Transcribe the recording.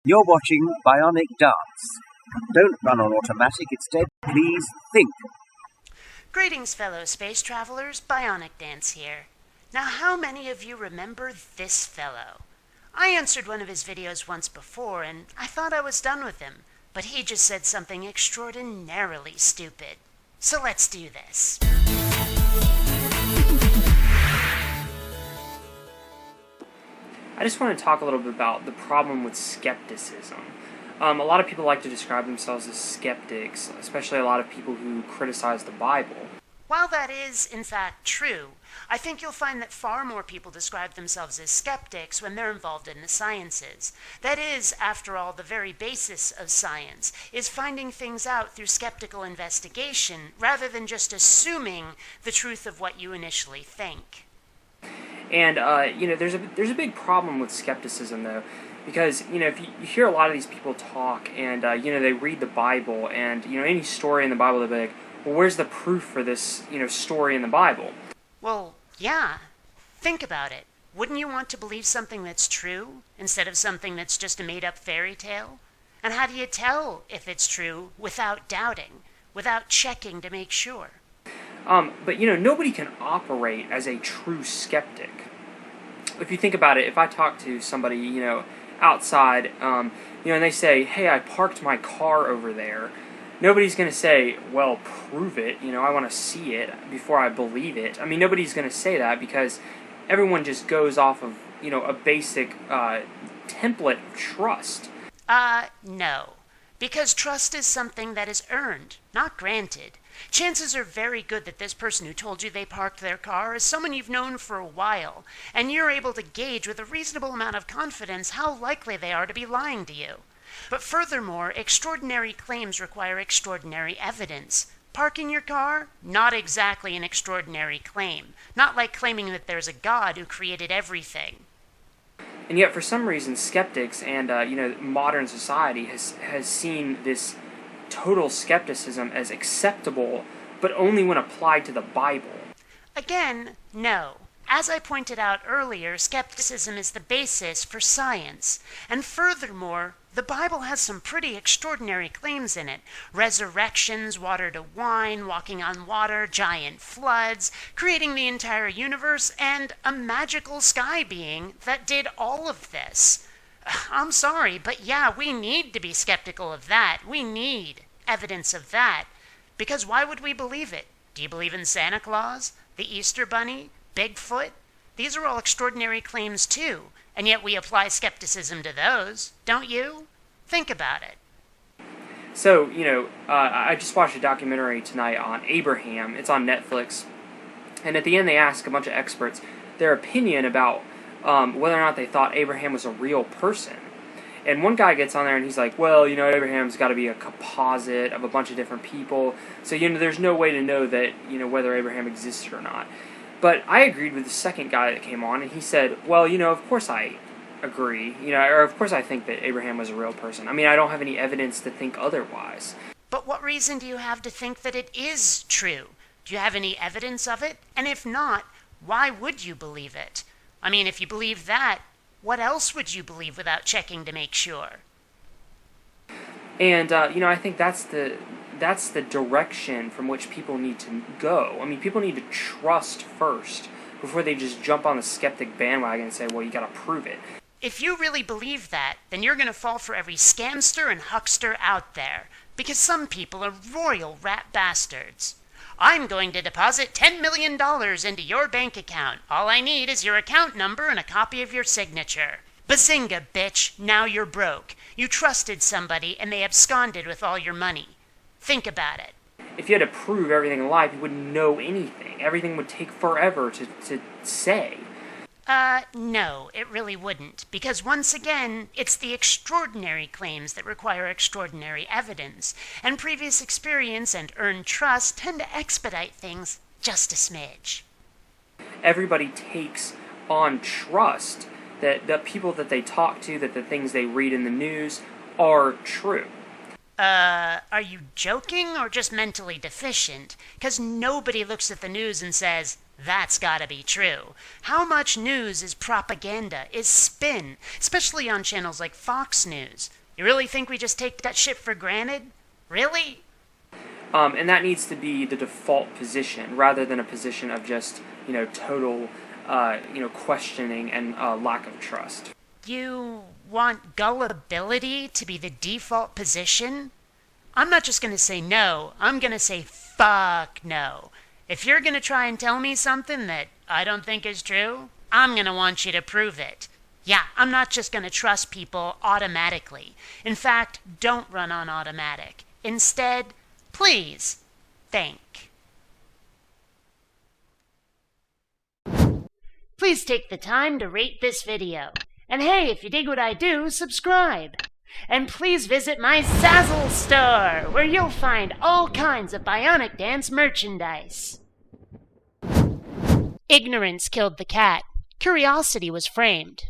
You're watching BionicDance. Don't run on automatic, instead, please think. Greetings, fellow space travelers. BionicDance here. Now, how many of you remember this fellow? I answered one of his videos once before, and I thought I was done with him, but he just said something extraordinarily stupid. So let's do this. I just want to talk a little bit about the problem with skepticism. A lot of people like to describe themselves as skeptics, especially a lot of people who criticize the Bible. While that is, in fact, true, I think you'll find that far more people describe themselves as skeptics when they're involved in the sciences. That is, after all, the very basis of science is finding things out through skeptical investigation rather than just assuming the truth of what you initially think. And, there's a big problem with skepticism, though, because, if you hear a lot of these people talk and, they read the Bible and, any story in the Bible, they'll be like, well, where's the proof for this, story in the Bible? Well, yeah. Think about it. Wouldn't you want to believe something that's true instead of something that's just a made-up fairy tale? And how do you tell if it's true without doubting, without checking to make sure? But nobody can operate as a true skeptic. If you think about it, if I talk to somebody, outside, and they say, hey, I parked my car over there, nobody's going to say, well, prove it, I want to see it before I believe it. I mean, nobody's going to say that because everyone just goes off of, a basic template of trust. No. Because trust is something that is earned, not granted. Chances are very good that this person who told you they parked their car is someone you've known for a while, and you're able to gauge with a reasonable amount of confidence how likely they are to be lying to you. But furthermore, extraordinary claims require extraordinary evidence. Parking your car? Not exactly an extraordinary claim. Not like claiming that there's a God who created everything. And yet, for some reason, skeptics and modern society has seen this total skepticism as acceptable, but only when applied to the Bible. Again, no. As I pointed out earlier, skepticism is the basis for science. And furthermore, the Bible has some pretty extraordinary claims in it. Resurrections, water to wine, walking on water, giant floods, creating the entire universe, and a magical sky being that did all of this. I'm sorry, but yeah, we need to be skeptical of that. We need evidence of that. Because why would we believe it? Do you believe in Santa Claus? The Easter Bunny? Bigfoot? These are all extraordinary claims too, and yet we apply skepticism to those, don't you? Think about it. So, I just watched a documentary tonight on Abraham. It's on Netflix. And at the end they ask a bunch of experts their opinion about whether or not they thought Abraham was a real person. And one guy gets on there and he's like, well, Abraham's got to be a composite of a bunch of different people. So, there's no way to know that, whether Abraham existed or not. But I agreed with the second guy that came on, and he said, well, of course I agree, or of course I think that Abraham was a real person. I mean, I don't have any evidence to think otherwise. But what reason do you have to think that it is true? Do you have any evidence of it? And if not, why would you believe it? I mean, if you believe that, what else would you believe without checking to make sure? And, I think that's the direction from which people need to go. I mean, people need to trust first before they just jump on the skeptic bandwagon and say, well, you got to prove it. If you really believe that, then you're going to fall for every scamster and huckster out there, because some people are royal rat bastards. I'm going to deposit $10 million into your bank account. All I need is your account number and a copy of your signature. Bazinga, bitch, now you're broke. You trusted somebody and they absconded with all your money. Think about it. If you had to prove everything in life, you wouldn't know anything. Everything would take forever to say. No, it really wouldn't. Because once again, it's the extraordinary claims that require extraordinary evidence. And previous experience and earned trust tend to expedite things just a smidge. Everybody takes on trust that the people that they talk to, that the things they read in the news are true. Are you joking or just mentally deficient? Because nobody looks at the news and says, That's gotta be true. How much news is propaganda, is spin, especially on channels like Fox News? You really think we just take that shit for granted? Really? And that needs to be the default position, rather than a position of just, total, questioning and lack of trust. You want gullibility to be the default position? I'm not just gonna say no, I'm gonna say fuck no. If you're gonna try and tell me something that I don't think is true, I'm gonna want you to prove it. Yeah, I'm not just gonna trust people automatically. In fact, don't run on automatic. Instead, please think. Please take the time to rate this video. And hey, if you dig what I do, subscribe. And please visit my Zazzle store, where you'll find all kinds of BionicDance merchandise. Ignorance killed the cat. Curiosity was framed.